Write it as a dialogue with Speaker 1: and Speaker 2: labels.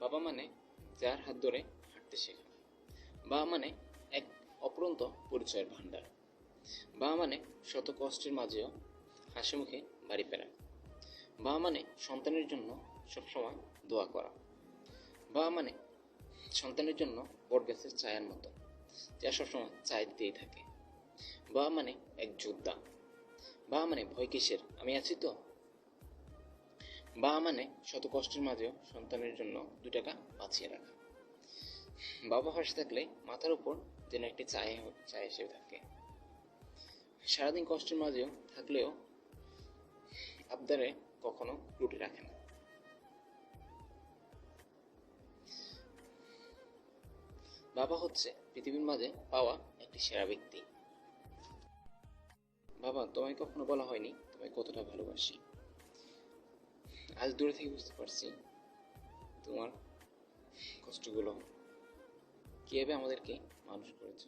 Speaker 1: বাবা মানে যার হাত ধরে হাঁটতে শেখা। বাবা মানে এক অপরন্ত পরিচয়ের ভাণ্ডার। বাবা মানে শত কষ্টের মাঝেও হাসি মুখে বাড়ি ফেরা। বাবা মানে সন্তানের জন্য সবসময় দোয়া করা। বাবা মানে সন্তানের জন্য বটগাছের ছায়ার মতো, যা সবসময় ছায়া দিতেই থাকে। বাবা মানে এক যোদ্ধা। বাবা মানে ভয় কিসের, আমি আছি তো। বাবা মানে শত কষ্টের মাঝেও সন্তানের জন্য 2 টাকা বাঁচিয়ে রাখা। বাবা পাশে থাকলে মাথার উপর যেন একটি ছায়া হিসেবে থাকে। সারাদিন কষ্টের মাঝেও থাকলেও আবদারে কখনো ত্রুটি রাখে না। বাবা হচ্ছে পৃথিবীর মাঝে পাওয়া একটি সেরা ব্যক্তি। বাবা, তোমায় কখনো বলা হয়নি তোমায় কতটা ভালোবাসি। আজ দূরে থেকে বুঝতে পারছি তোমার কষ্টগুলো কিভাবে আমাদেরকে মানুষ করেছে।